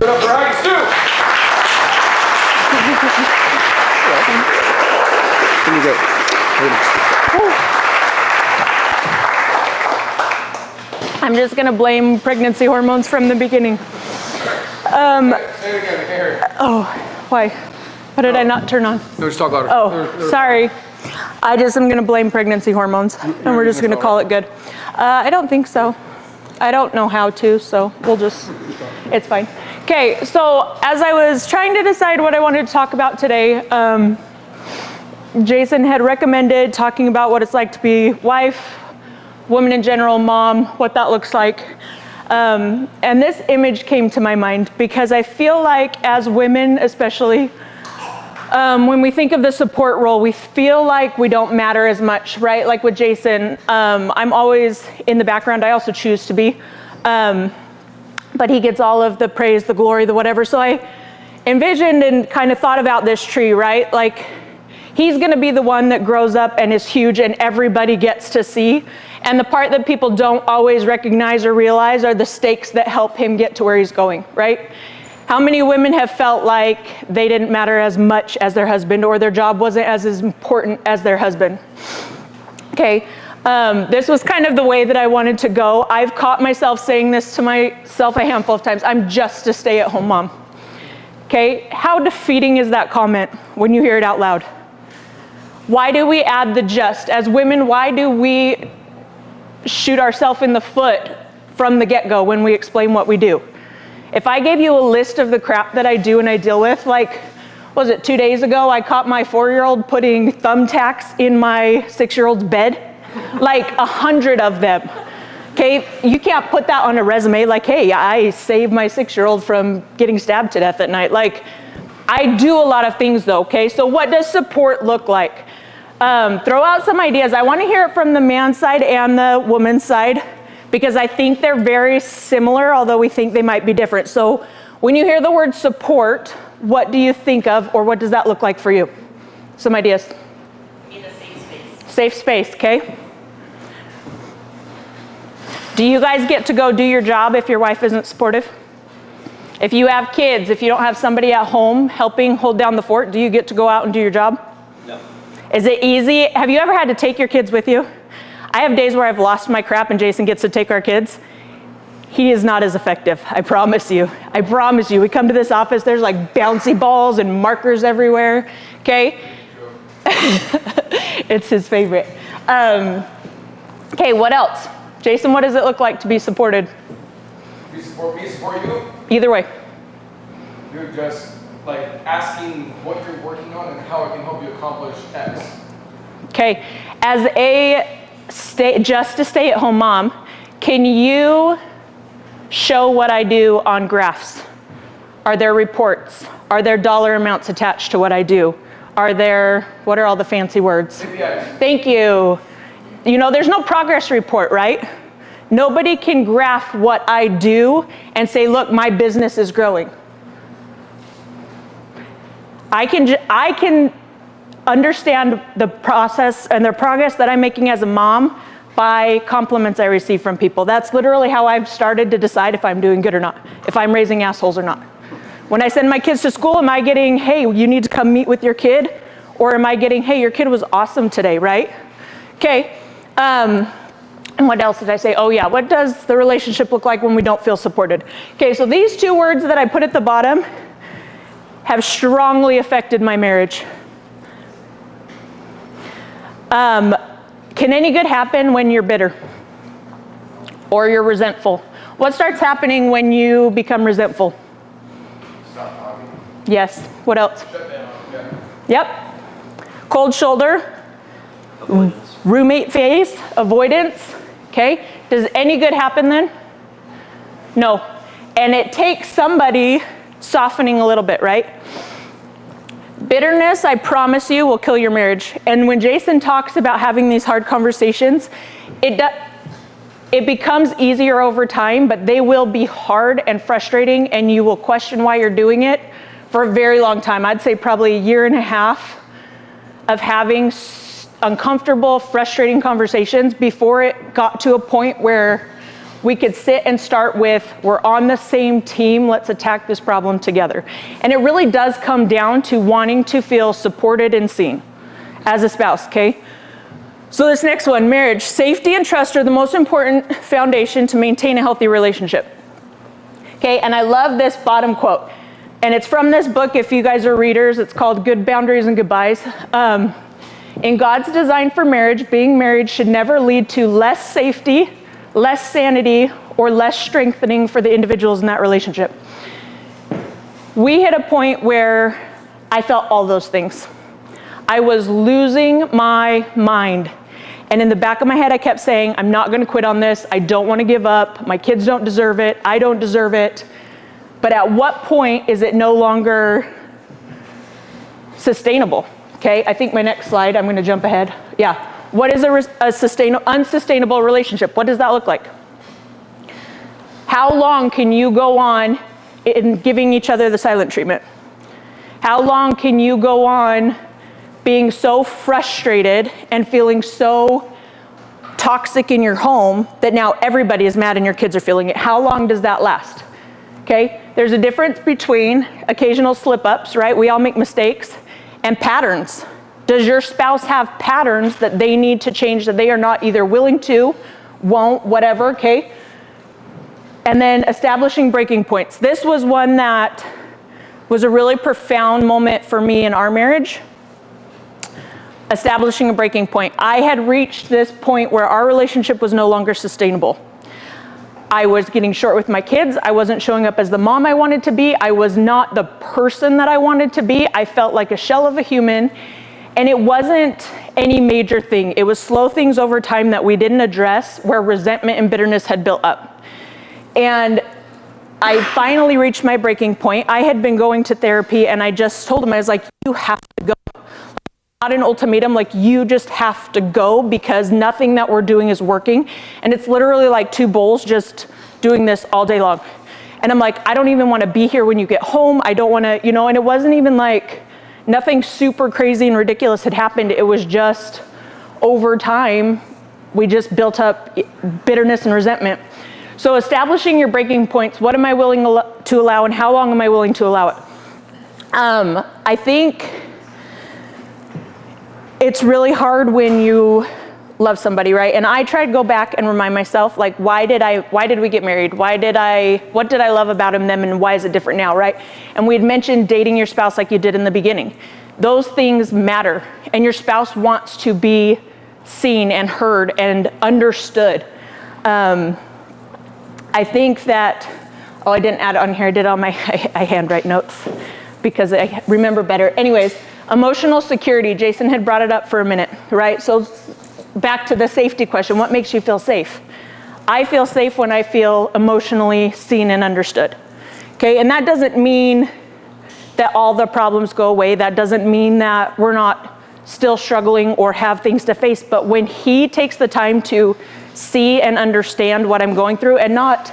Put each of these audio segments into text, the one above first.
Give it up for Heidi, Stu. Can you go? I'm just going to blame pregnancy hormones from the beginning. Say it again, I can't hear you. Oh, why? What did I not turn on? No, just talk louder. Oh, sorry. I just am going to blame pregnancy hormones, and we're just going to call it good. I don't think so. I don't know how to, so we'll just, it's fine. Okay, so as I was trying to decide what I wanted to talk about today, Jason had recommended talking about what it's like to be wife, woman in general, mom, what that looks like. And this image came to my mind because I feel like as women especially, when we think of the support role, we feel like we don't matter as much, right? Like with Jason, I'm always in the background. I also choose to be. But he gets all of the praise, the glory, the whatever. So I envisioned and kind of thought about this tree, right? Like he's going to be the one that grows up and is huge and everybody gets to see. And the part that people don't always recognize or realize are the stakes that help him get to where he's going, right? How many women have felt like they didn't matter as much as their husband or their job wasn't as important as their husband? Okay, this was kind of the way that I wanted to go. I've caught myself saying this to myself a handful of times. I'm just a stay-at-home mom. Okay, how defeating is that comment when you hear it out loud? Why do we add the just? As women, why do we shoot ourselves in the foot from the get-go when we explain what we do? If I gave you a list of the crap that I do and I deal with, like, was it 2 days ago, I caught my 4-year-old putting thumbtacks in my 6-year-old's bed, like 100 of them. Okay, you can't put that on a resume like, hey, I saved my 6-year-old from getting stabbed to death at night. Like, I do a lot of things though, okay? So what does support look like? Throw out some ideas. I want to hear it from the man's side and the woman's side, because I think they're very similar, although we think they might be different. So when you hear the word support, what do you think of, or what does that look like for you? Some ideas. In a safe space. Safe space, okay? Do you guys get to go do your job if your wife isn't supportive? If you have kids, if you don't have somebody at home helping hold down the fort, do you get to go out and do your job? No. Is it easy? Have you ever had to take your kids with you? I have days where I've lost my crap and Jason gets to take our kids. He is not as effective, I promise you. I promise you. We come to this office, there's like bouncy balls and markers everywhere, okay? It's his favorite. Okay, what else? Jason, what does it look like to be supported? You support me, support you. Either way. You're just like asking what you're working on and how I can help you accomplish X. Okay, as just a stay-at-home mom, can you show what I do on graphs? Are there reports? Are there dollar amounts attached to what I do? Are there, what are all the fancy words? KPIs. Thank you. You know, there's no progress report, right? Nobody can graph what I do and say, look, my business is growing. I can understand the process and the progress that I'm making as a mom by compliments I receive from people. That's literally how I've started to decide if I'm doing good or not, if I'm raising assholes or not. When I send my kids to school, am I getting, hey, you need to come meet with your kid? Or am I getting, hey, your kid was awesome today, right? Okay, and what else did I say? Oh yeah, what does the relationship look like when we don't feel supported? Okay, so these 2 words that I put at the bottom have strongly affected my marriage. Can any good happen when you're bitter or you're resentful? What starts happening when you become resentful? Stop talking. Yes. What else? Shut down. Yeah. Yep. Cold shoulder. Avoidance. Roommate phase. Avoidance. Okay. Does any good happen then? No. And it takes somebody softening a little bit, right? Bitterness, I promise you, will kill your marriage. And when Jason talks about having these hard conversations, it becomes easier over time, but they will be hard and frustrating, and you will question why you're doing it for a very long time. I'd say probably 1.5 years of having uncomfortable, frustrating conversations before it got to a point where we could sit and start with, we're on the same team, let's attack this problem together. And it really does come down to wanting to feel supported and seen as a spouse, okay? So this next one, marriage. Safety and trust are the most important foundation to maintain a healthy relationship. Okay, and I love this bottom quote. And it's from this book, if you guys are readers, it's called Good Boundaries and Goodbyes. In God's design for marriage, being married should never lead to less safety, less sanity, or less strengthening for the individuals in that relationship. We hit a point where I felt all those things. I was losing my mind. And in the back of my head, I kept saying, I'm not gonna quit on this. I don't wanna give up. My kids don't deserve it. I don't deserve it. But at what point is it no longer sustainable? Okay, I think my next slide, I'm gonna jump ahead. Yeah, what is a unsustainable relationship? What does that look like? How long can you go on in giving each other the silent treatment? How long can you go on being so frustrated and feeling so toxic in your home that now everybody is mad and your kids are feeling it? How long does that last? Okay, there's a difference between occasional slip-ups, right? We all make mistakes, and patterns. Does your spouse have patterns that they need to change, that they are not either willing to, won't, whatever, okay? And then establishing breaking points. This was one that was a really profound moment for me in our marriage. Establishing a breaking point. I had reached this point where our relationship was no longer sustainable. I was getting short with my kids. I wasn't showing up as the mom I wanted to be. I was not the person that I wanted to be. I felt like a shell of a human. And it wasn't any major thing. It was slow things over time that we didn't address, where resentment and bitterness had built up. And I finally reached my breaking point. I had been going to therapy, and I just told him, I was like, you have to go. Not an ultimatum, like you just have to go because nothing that we're doing is working. And it's literally like two bulls just doing this all day long. And I'm like, I don't even want to be here when you get home. I don't want to, and it wasn't even like nothing super crazy and ridiculous had happened. It was just over time, we just built up bitterness and resentment. So establishing your breaking points, what am I willing to allow and how long am I willing to allow it? I think it's really hard when you love somebody, right? And I try to go back and remind myself, like, why did we get married? What did I love about them, and why is it different now, right? And we had mentioned dating your spouse like you did in the beginning. Those things matter, and your spouse wants to be seen and heard and understood. I think that, I didn't add it on here, I did on my, I handwrite notes because I remember better. Anyways, emotional security, Jason had brought it up for a minute, right? So back to the safety question, what makes you feel safe? I feel safe when I feel emotionally seen and understood, okay? And that doesn't mean that all the problems go away. That doesn't mean that we're not still struggling or have things to face, but when he takes the time to see and understand what I'm going through and not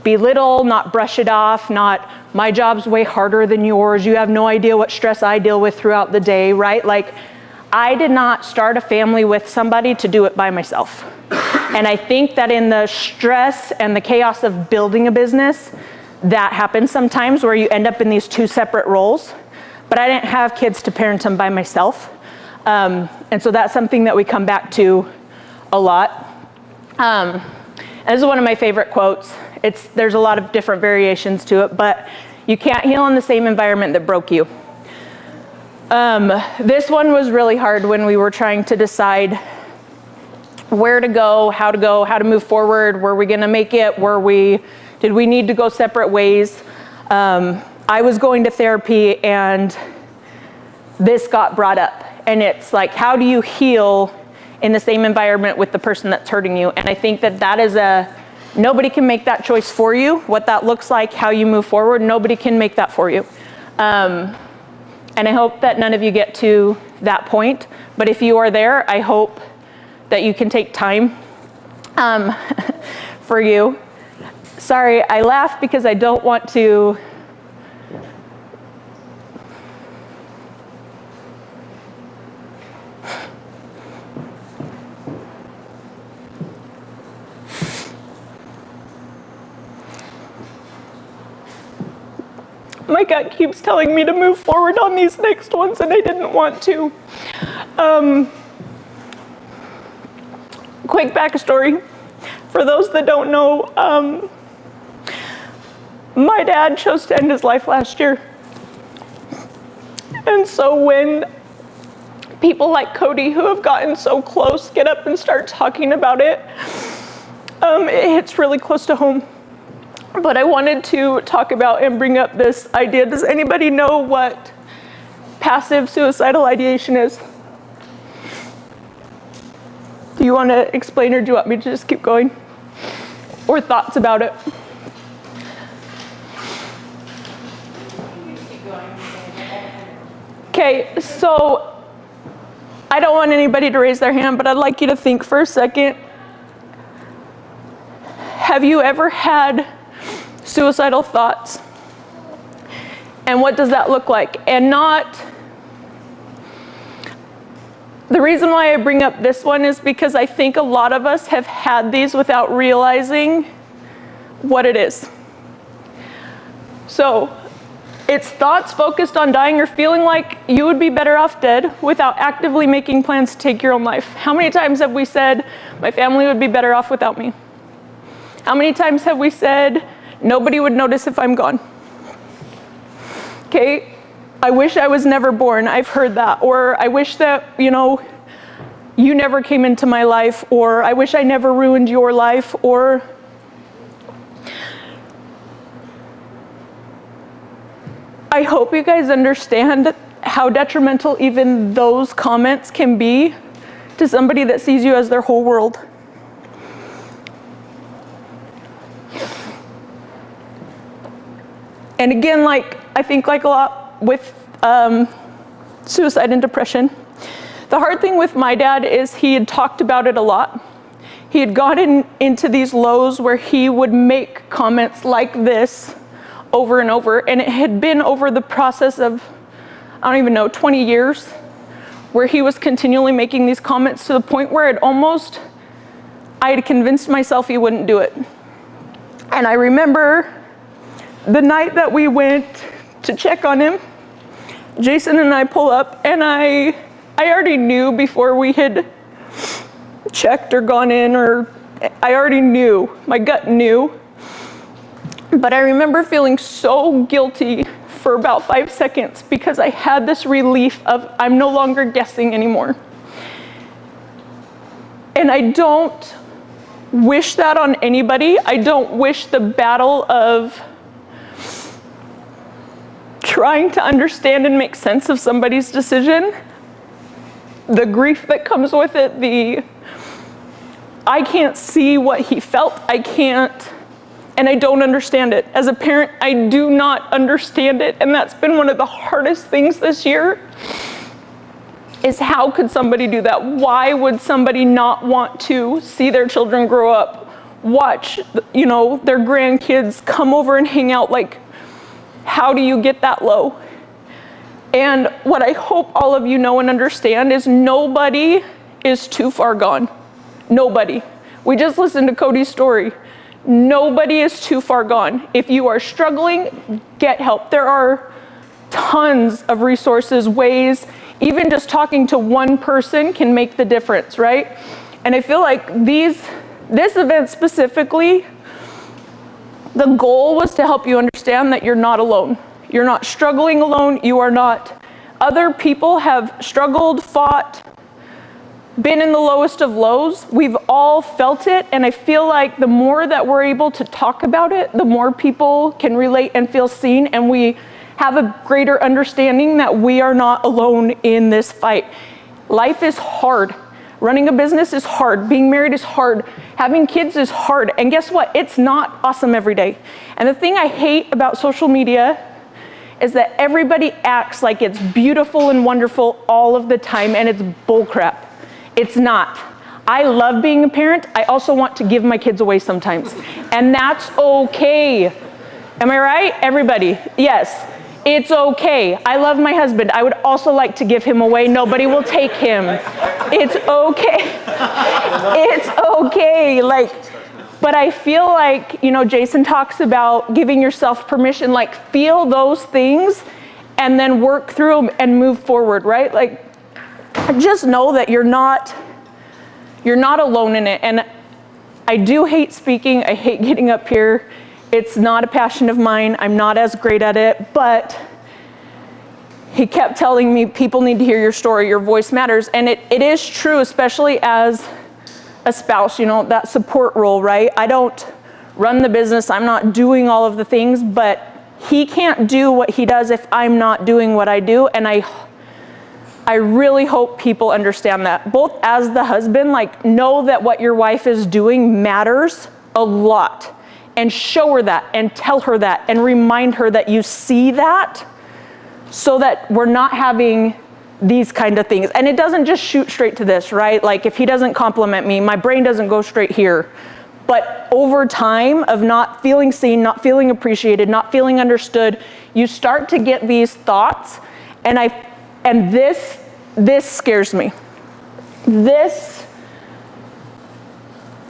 belittle, not brush it off, not my job's way harder than yours, you have no idea what stress I deal with throughout the day, right? Like, I did not start a family with somebody to do it by myself. And I think that in the stress and the chaos of building a business, that happens sometimes where you end up in these two separate roles. But I didn't have kids to parent them by myself. And so that's something that we come back to a lot. And this is one of my favorite quotes. There's a lot of different variations to it, but you can't heal in the same environment that broke you. This one was really hard when we were trying to decide where to go, how to move forward. Were we gonna make it? Did we need to go separate ways? I was going to therapy and this got brought up. And it's like, how do you heal in the same environment with the person that's hurting you? And I think that is nobody can make that choice for you, what that looks like, how you move forward. Nobody can make that for you. And I hope that none of you get to that point. But if you are there, I hope that you can take time for you. Sorry, I laugh because I don't want to. my gut keeps telling me to move forward on these next ones, and I didn't want to. Quick backstory. For those that don't know, my dad chose to end his life last year. And so when people like Cody, who have gotten so close, get up and start talking about it, it hits really close to home. But I wanted to talk about and bring up this idea. Does anybody know what passive suicidal ideation is? Do you want to explain, or do you want me to just keep going? Or thoughts about it? Okay, so I don't want anybody to raise their hand, but I'd like you to think for a second. Have you ever had suicidal thoughts? And what does that look like? And not, the reason why I bring up this one is because I think a lot of us have had these without realizing what it is. So it's thoughts focused on dying or feeling like you would be better off dead without actively making plans to take your own life. How many times have we said, my family would be better off without me? How many times have we said, nobody would notice if I'm gone? Okay, I wish I was never born. I've heard that. Or I wish that, you never came into my life. Or I wish I never ruined your life. Or I hope you guys understand how detrimental even those comments can be to somebody that sees you as their whole world. And again, I think like a lot with suicide and depression, the hard thing with my dad is he had talked about it a lot. He had gotten into these lows where he would make comments like this over and over, and it had been over the process of, I don't even know, 20 years, where he was continually making these comments to the point where I had convinced myself he wouldn't do it. And I remember the night that we went to check on him, Jason and I pull up, and I already knew before we had checked or gone in, or I already knew, my gut knew. But I remember feeling so guilty for about 5 seconds because I had this relief of I'm no longer guessing anymore. And I don't wish that on anybody. I don't wish the battle of trying to understand and make sense of somebody's decision, the grief that comes with it, I can't see what he felt, and I don't understand it. As a parent, I do not understand it, and that's been one of the hardest things this year, is how could somebody do that? Why would somebody not want to see their children grow up, watch, their grandkids come over and hang out? How do you get that low? And what I hope all of you know and understand is nobody is too far gone. Nobody. We just listened to Cody's story. Nobody is too far gone. If you are struggling, get help. There are tons of resources, ways, even just talking to one person can make the difference, right? And I feel like this event specifically, the goal was to help you understand that you're not alone. You're not struggling alone. You are not. Other people have struggled, fought, been in the lowest of lows. We've all felt it. And I feel like the more that we're able to talk about it, the more people can relate and feel seen. And we have a greater understanding that we are not alone in this fight. Life is hard. Running a business is hard. Being married is hard. Having kids is hard. And guess what? It's not awesome every day. And the thing I hate about social media is that everybody acts like it's beautiful and wonderful all of the time, and it's bullcrap. It's not. I love being a parent. I also want to give my kids away sometimes. And that's okay. Am I right? Everybody? Yes. It's okay. I love my husband. I would also like to give him away. Nobody will take him. It's okay. It's okay. But I feel like, Jason talks about giving yourself permission, like feel those things and then work through them and move forward, right? Like, just know that you're not alone in it. And I do hate speaking. I hate getting up here. It's not a passion of mine. I'm not as great at it, but he kept telling me people need to hear your story. Your voice matters. And it is true, especially as a spouse, that support role, right? I don't run the business. I'm not doing all of the things, but he can't do what he does if I'm not doing what I do. And I really hope people understand that. Both as the husband, like, know that what your wife is doing matters a lot. And show her that and tell her that and remind her that you see that, so that we're not having these kind of things. And it doesn't just shoot straight to this, right? Like, if he doesn't compliment me, my brain doesn't go straight here. But over time of not feeling seen, not feeling appreciated, not feeling understood, you start to get these thoughts. And this scares me. This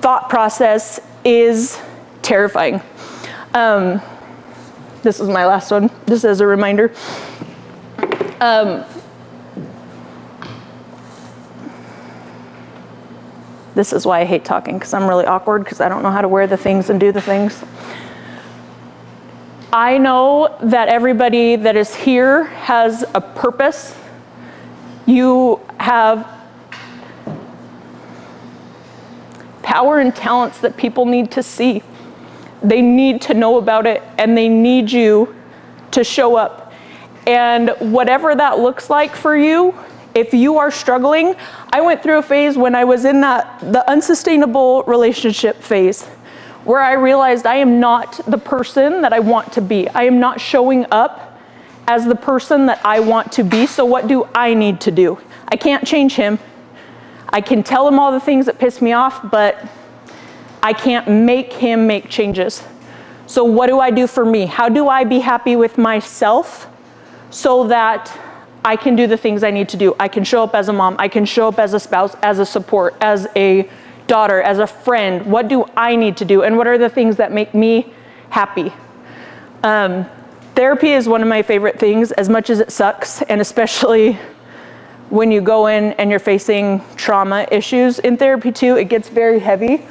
thought process is terrifying. This is my last one, just as a reminder. This is why I hate talking, because I'm really awkward, because I don't know how to wear the things and do the things. I know that everybody that is here has a purpose. You have power and talents that people need to see. They need to know about it, and they need you to show up. And whatever that looks like for you, if you are struggling, I went through a phase when I was in the unsustainable relationship phase, where I realized I am not the person that I want to be. I am not showing up as the person that I want to be. So what do I need to do? I can't change him. I can tell him all the things that piss me off, but I can't make him make changes. So what do I do for me? How do I be happy with myself so that I can do the things I need to do? I can show up as a mom. I can show up as a spouse, as a support, as a daughter, as a friend. What do I need to do? And what are the things that make me happy? Therapy is one of my favorite things, as much as it sucks, and especially when you go in and you're facing trauma issues in therapy too, it gets very heavy.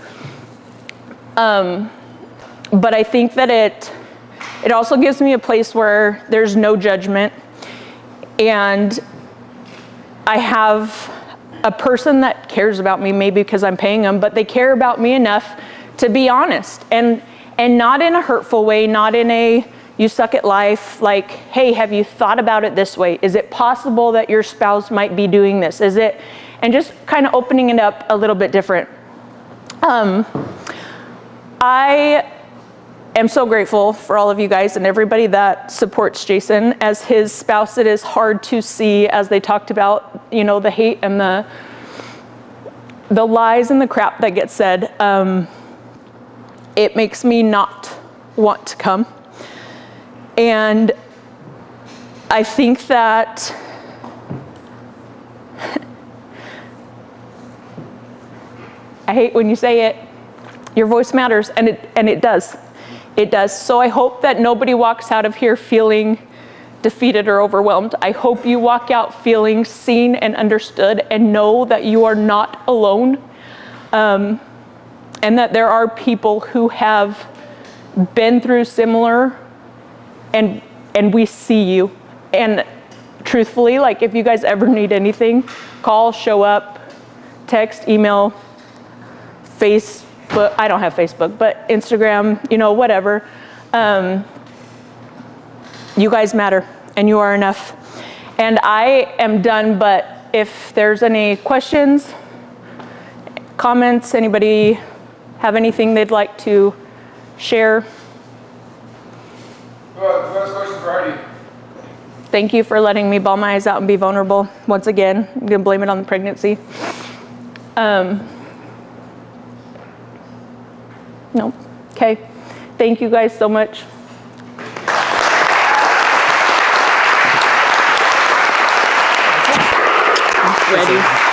But I think that it also gives me a place where there's no judgment, and I have a person that cares about me, maybe because I'm paying them, but they care about me enough to be honest, and not in a hurtful way, not in a you suck at life, like, hey, have you thought about it this way? Is it possible that your spouse might be doing this? Is it, and just kind of opening it up a little bit different. I am so grateful for all of you guys and everybody that supports Jason. As his spouse, it is hard to see, as they talked about, the hate and the lies and the crap that gets said. It makes me not want to come. And I think that I hate when you say it, your voice matters, and it does. It does. So I hope that nobody walks out of here feeling defeated or overwhelmed. I hope you walk out feeling seen and understood, and know that you are not alone, and that there are people who have been through similar, and we see you. And truthfully, like, if you guys ever need anything, call, show up, text, email, Facebook. I don't have Facebook, but Instagram, whatever. You guys matter, and you are enough. And I am done, but if there's any questions, comments, anybody have anything they'd like to share? Who has questions for Heidi? Thank you for letting me bawl my eyes out and be vulnerable. Once again, I'm gonna blame it on the pregnancy. No. Okay. Thank you guys so much. Ready.